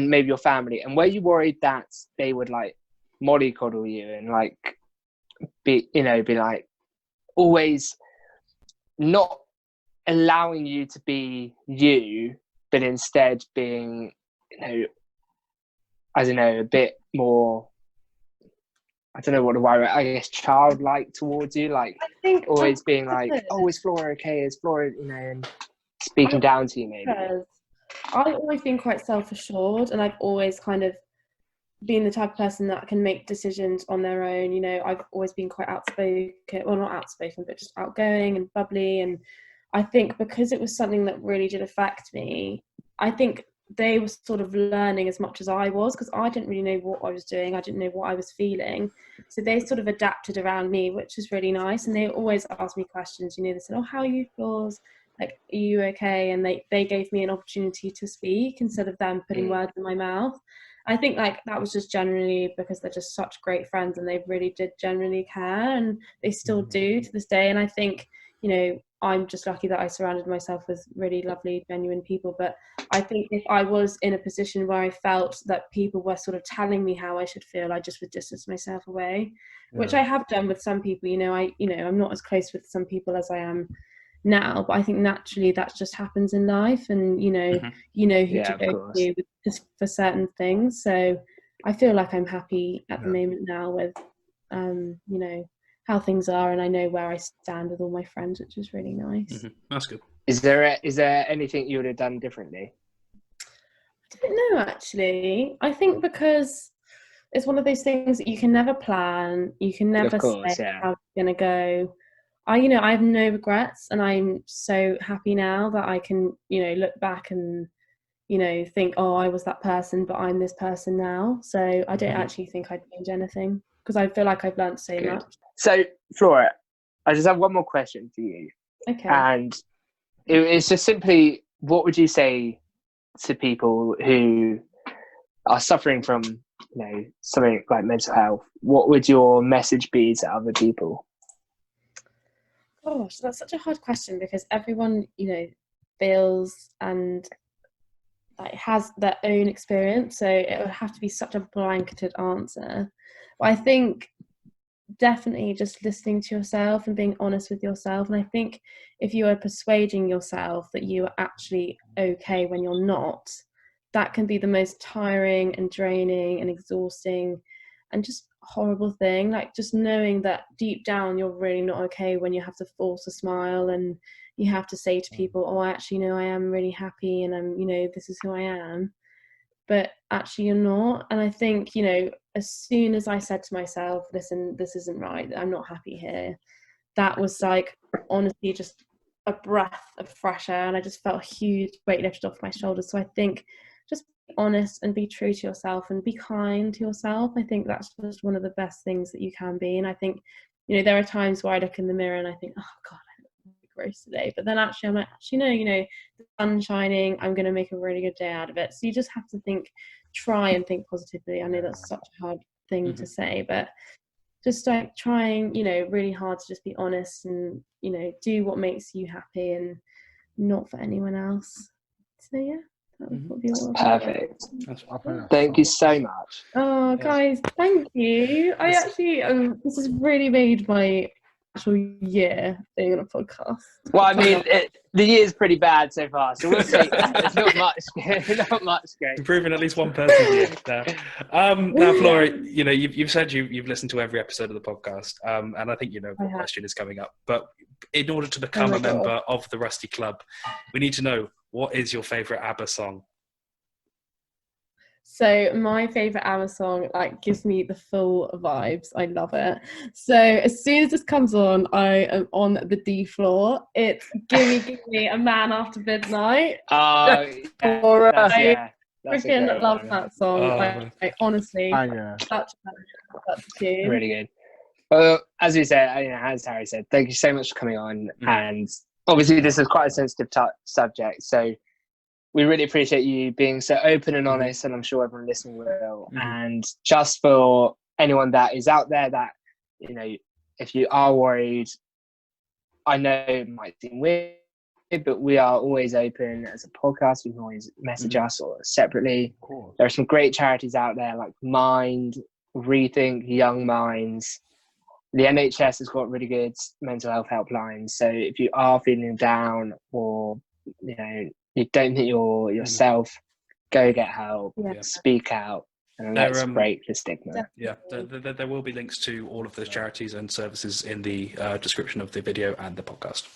D: maybe your family? And were you worried that they would like mollycoddle you and like be like always not allowing you to be you, but instead being, I don't know, a bit more, I don't know what the word, I guess, childlike towards you, like always being like, oh, is Flora okay? Is Flora, and speaking down to you maybe?
E: I've always been quite self-assured, and I've always kind of been the type of person that can make decisions on their own. You know, I've always been quite outspoken, well, not outspoken, but just outgoing and bubbly. And I think because it was something that really did affect me, I think they were sort of learning as much as I was, because I didn't really know what I was doing. I didn't know what I was feeling. So they sort of adapted around me, which was really nice. And they always asked me questions. You know, they said, oh, how are you, Floors? Like, are you okay? And they gave me an opportunity to speak instead of them putting words in my mouth. I think like that was just generally because they're just such great friends, and they really did genuinely care, and they still do to this day. And I think, you know, I'm just lucky that I surrounded myself with really lovely, genuine people. But I think if I was in a position where I felt that people were sort of telling me how I should feel, I just would distance myself away, which I have done with some people. You know, I'm not as close with some people as I am now, but I think naturally that just happens in life, and you know who to go to for certain things. So I feel like I'm happy at the moment now with you know, how things are, and I know where I stand with all my friends, which is really nice.
C: That's good.
D: Is there anything you would have done differently?
E: I don't know, actually. I think because it's one of those things that you can never plan, you can never say how it's gonna go. I have no regrets, and I'm so happy now that I can, you know, look back and, you know, think, oh, I was that person, but I'm this person now. So I don't actually think I'd change anything, because I feel like I've learned so much.
D: So, Flora, I just have one more question for you.
E: Okay.
D: And it's just simply, what would you say to people who are suffering from, you know, something like mental health? What would your message be to other people?
E: Gosh, that's such a hard question, because everyone, you know, feels and like has their own experience, so it would have to be such a blanketed answer. But I think definitely just listening to yourself and being honest with yourself. And I think if you are persuading yourself that you are actually okay when you're not, that can be the most tiring and draining and exhausting and just horrible thing. Like, just knowing that deep down you're really not okay when you have to force a smile and you have to say to people, oh, I actually know I am really happy, and I'm, you know, this is who I am, but actually you're not. And I think, you know, as soon as I said to myself, listen, this isn't right, I'm not happy here, that was like honestly just a breath of fresh air, and I just felt a huge weight lifted off my shoulders. So I think just be honest and be true to yourself and be kind to yourself. I think that's just one of the best things that you can be. And I think, you know, there are times where I look in the mirror and I think, oh God, I look really gross today. But then actually I'm like, actually no, you know, the sun's shining, I'm going to make a really good day out of it. So you just have to try and think positively. I know that's such a hard thing to say, but just like trying, you know, really hard to just be honest and, you know, do what makes you happy and not for anyone else. So yeah, that would be all.
D: Perfect. Thank you so much.
E: Oh, guys, thank you. I actually, this has really made my actual year being on a podcast.
D: Well, I mean, the year's pretty bad so far, so we'll take that. There's not much going.
C: Improving at least one person's year there. Now, Flora, you know, you've said you've listened to every episode of the podcast, and I think you know what question is coming up. But in order to become a member of the Rusty Club, we need to know, what is your favourite ABBA song?
E: So my favourite ABBA song, like, gives me the full vibes. I love it. So as soon as this comes on, I am on the D floor. It's give me a Man After Midnight.
D: Oh,
E: I freaking love that song. I honestly, such a tune.
D: Really good. Well, as we said, as Harry said, thank you so much for coming on. And obviously this is quite a sensitive subject, so we really appreciate you being so open and honest, and I'm sure everyone listening will. And just for anyone that is out there that, you know, if you are worried, I know it might seem weird, but we are always open as a podcast. You can always message us or separately. There are some great charities out there like Mind, Rethink, Young Minds. The NHS has got really good mental health helplines. So if you are feeling down, or, you know, you don't think you're yourself, go get help, speak out, and let's break the stigma.
C: Yeah, there will be links to all of those charities and services in the description of the video and the podcast.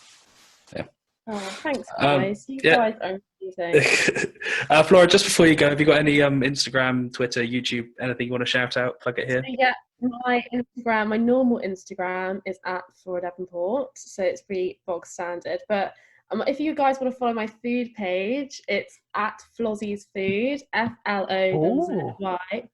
C: Yeah.
E: Oh, thanks, guys. You guys are you think?
C: Flora, just before you go, have you got any Instagram, Twitter, YouTube, anything you want to shout out? Plug it here.
E: Yeah, my Instagram, my normal Instagram is at Flora Devenport, so it's pretty bog standard. But if you guys want to follow my food page, it's at Flozzie's Food, FLOZY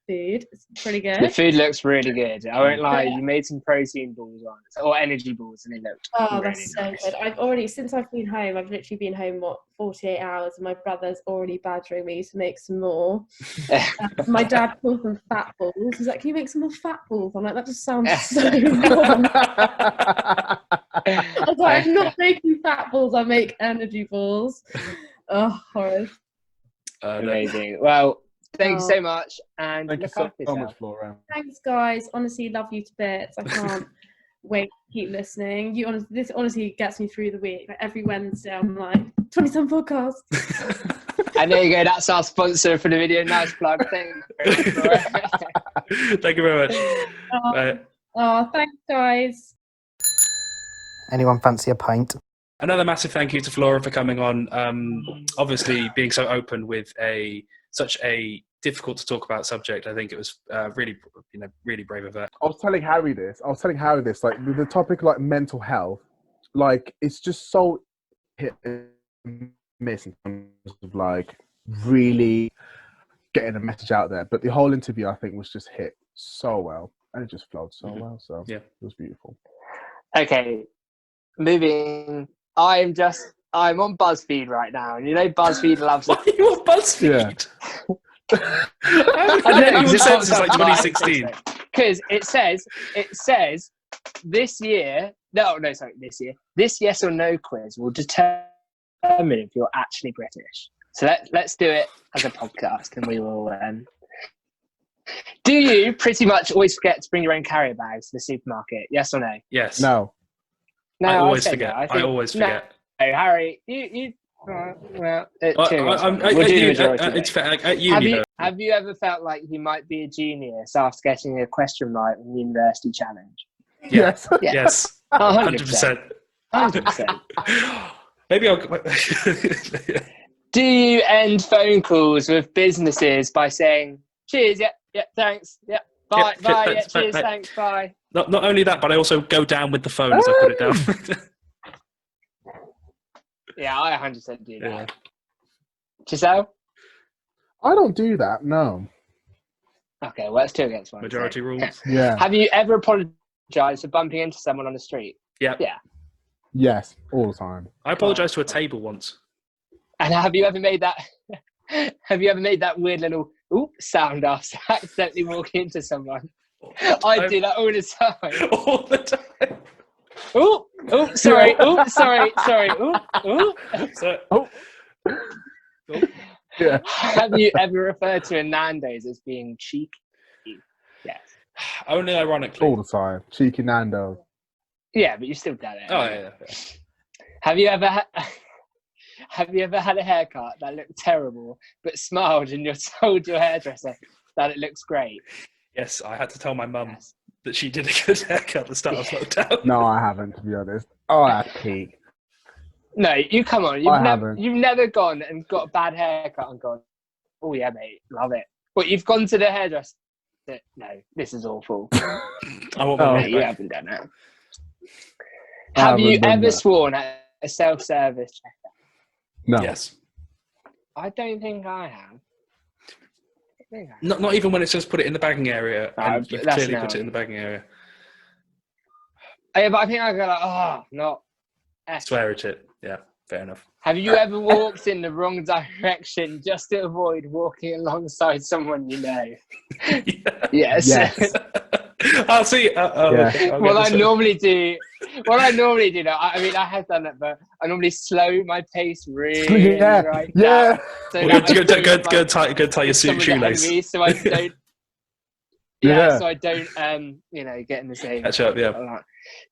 E: Food. It's pretty good.
D: The food looks really good. I won't lie, you made some protein balls on it, or energy balls, and they looked really
E: that's so
D: nice.
E: good. I've already, since I've been home, I've literally been home, 48 hours, and my brother's already badgering me to make some more. My dad calls them fat balls. He's like, can you make some more fat balls? I'm like, that just sounds so wrong. I was like, I'm not making fat balls, I make energy balls. Oh, horror.
D: Amazing. Well, thank you so much, and
B: Thank you so much, Flora.
E: Thanks, guys. Honestly, love you to bits. I can't wait to keep listening. This honestly gets me through the week. Like, every Wednesday, I'm like, 27 podcasts.
D: And there you go. That's our sponsor for the video. Nice plug. Thank you very much.
C: Thank you very much.
E: Thanks, guys.
F: Anyone fancy a pint?
C: Another massive thank you to Flora for coming on. Obviously, being so open with such a difficult to talk about subject. I think it was really brave of her.
B: I was telling Harry this. Like with the topic like mental health, like it's just so hit and miss in terms of like really getting a message out there. But the whole interview, I think, was just hit so well, and it just flowed so well. So yeah, it was beautiful.
D: Okay, moving. I'm on BuzzFeed right now, and you know BuzzFeed loves it.
C: Why are you on BuzzFeed? I haven't anyone said since like 2016.
D: Because it says this year. This yes or no quiz will determine if you're actually British. So let's do it as a podcast, and we will. Do you pretty much always forget to bring your own carrier bags to the supermarket? Yes or no?
C: Yes.
B: No.
D: No,
C: I always forget.
D: No.
C: I always forget.
D: No, Harry, you. Well,
C: it's fair. At uni,
D: have you ever felt like you might be a genius after getting a question right in the university challenge?
B: Yes.
C: Yes. 100%.
D: 100%.
C: Maybe I'll.
D: Do you end phone calls with businesses by saying, cheers, yeah, thanks, yeah, bye, cheers, thanks, bye?
C: Not only that, but I also go down with the phone as I put it down.
D: Yeah, I 100% do that. Yeah. Joscel?
B: I don't do that, no.
D: Okay, well, it's 2 against 1.
C: Majority rules.
B: Yeah.
D: Have you ever apologised for bumping into someone on the street?
C: Yeah.
B: Yes, all the time.
C: I apologised to a table once.
D: And have you ever made that? Have you ever made that weird little sound after accidentally walking into someone? I do that all the time.
C: All the time.
D: Sorry.
B: Yeah.
D: Have you ever referred to a Nando's as being cheeky? Yes.
C: Only ironically.
B: All the time. Cheeky Nando.
D: Yeah, but you still done it.
C: Oh, yeah.
D: Have you ever had a haircut that looked terrible, but smiled and you told your hairdresser that it looks great?
C: Yes, I had to tell my mum that she did a good haircut at the start of lockdown.
B: No, I haven't, to be honest. Oh, that's peak.
D: No, you come on. You've never gone and got a bad haircut and gone, oh yeah, mate, love it. But you've gone to the hairdresser. No, this is awful. You haven't done that. Have you ever sworn at a self-service checkout?
B: No.
C: Yes.
D: I don't think I have.
C: Not even when it says put it in the bagging area. And you clearly put it in the bagging area.
D: Yeah, but I think I go like, not.
C: Swear at it. Yeah, fair enough.
D: Have you ever walked in the wrong direction just to avoid walking alongside someone you know? Yes.
C: I'll see.
D: I normally do. I mean, I have done that, but I normally slow my pace really right down. So
C: go tie your shoelace.
D: So I don't. So I don't, get in the same.
C: Catch up, yeah.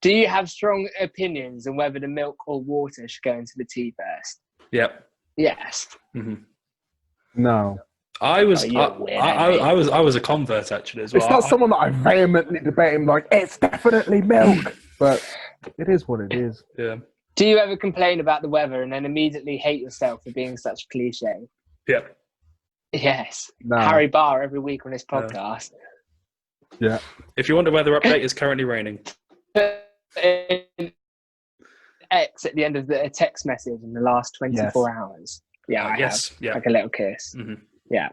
D: Do you have strong opinions on whether the milk or water should go into the tea first?
C: Yep.
D: Yes.
C: Mm-hmm.
B: No.
C: I was a convert actually as well.
B: It's not someone that I vehemently debate him like it's definitely milk, but it is what it is.
C: Yeah.
D: Do you ever complain about the weather and then immediately hate yourself for being such a cliche?
C: Yeah.
D: Yes.
B: No.
D: Harry Barr every week on this podcast.
B: Yeah.
C: If you want a weather update, it's currently raining.
D: X at the end of the text message in the last 24 hours. Yeah, I
C: yes.
D: have.
C: Yeah.
D: Like a little kiss.
C: Mhm.
D: Yeah.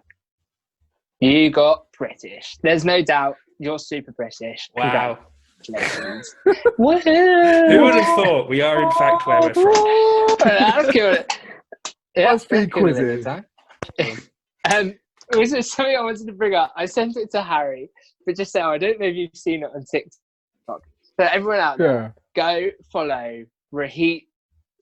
D: You got British. There's no doubt you're super British.
C: Wow.
D: Congratulations. Woohoo!
C: Who would have thought we are in fact where we're from?
D: That's good. Yeah,
B: BuzzFeed quizzes.
D: It was just something I wanted to bring up. I sent it to Harry, but just so I don't know if you've seen it on TikTok. So everyone out there, go follow Rahit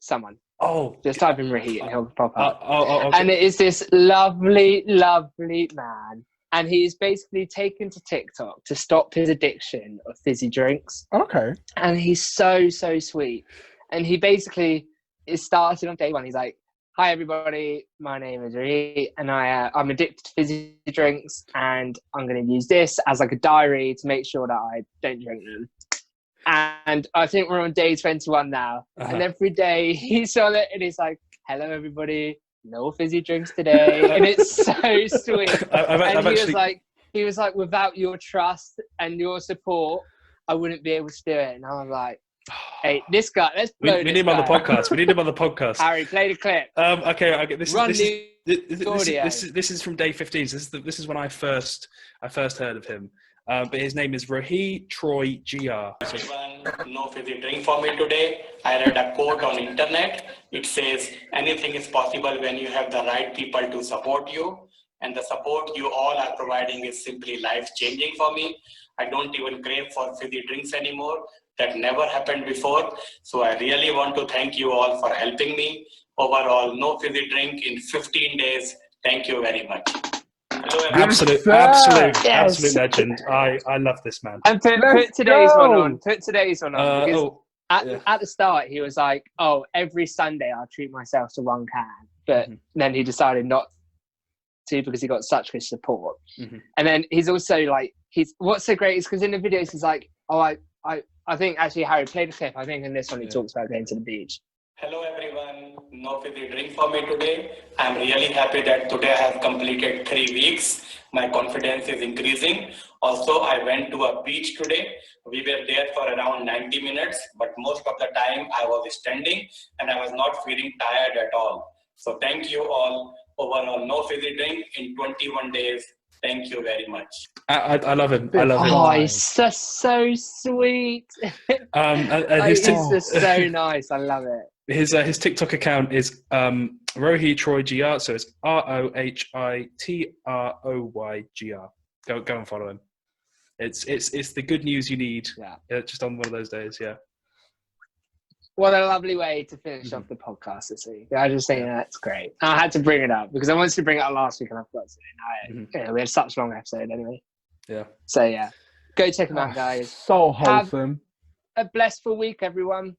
D: someone.
C: Oh,
D: just type in Rahit and he'll pop up.
C: Okay.
D: And it is this lovely, lovely man. And he's basically taken to TikTok to stop his addiction of fizzy drinks.
B: Okay.
D: And he's so, so sweet. And he basically is started on day one. He's like, hi, everybody. My name is Rahit, and I'm addicted to fizzy drinks, and I'm going to use this as like a diary to make sure that I don't drink them. And I think we're on day 21 now. And every day he's on it, and he's like, hello, everybody. No fizzy drinks today. And it's so sweet. He was like, without your trust and your support, I wouldn't be able to do it. And I was like, hey, this guy, let's blow
C: we need him on the podcast. We need him on the podcast.
D: Harry, play the clip.
C: Okay. This is from day 15. So this is when I first heard of him. But his name is Rahit Troy GR.
G: Everyone, no fizzy drink for me today. I read a quote on internet. It says, anything is possible when you have the right people to support you. And the support you all are providing is simply life-changing for me. I don't even crave for fizzy drinks anymore. That never happened before. So I really want to thank you all for helping me. Overall, no fizzy drink in 15 days. Thank you very much.
C: Absolute legend. I love this man.
D: And put today's one on. Put today's one on. Because at the start, he was like, oh, every Sunday I'll treat myself to one can. But then he decided not to because he got such good support. And then he's also like, what's so great is because in the videos, he's like, oh, I think actually Harry played a clip. I think in this one he talks about going to the beach.
G: Hello everyone, no fizzy drink for me today. I'm really happy that today I have completed 3 weeks. My confidence is increasing. Also, I went to a beach today. We were there for around 90 minutes, but most of the time I was standing and I was not feeling tired at all. So thank you all. Overall, no fizzy drink in 21 days. Thank you very much.
C: I love him. I love him.
D: Oh, he's so sweet. He's just so nice. I love it.
C: His TikTok account is Rohi Troy GR, so it's ROHITROYGR. Go and follow him. It's the good news you need. Yeah, just on one of those days. Yeah.
D: What a lovely way to finish off the podcast this week. I just think that's great. I had to bring it up because I wanted to bring it up last week and I forgot to. We had such a long episode anyway.
C: Yeah.
D: So yeah, go check them out, guys.
B: So wholesome.
D: Have a blessful week, everyone.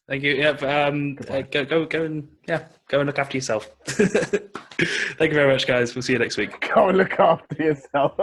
C: Thank you. Yeah. Go and look after yourself. Thank you very much, guys. We'll see you next week.
B: Go and look after yourself.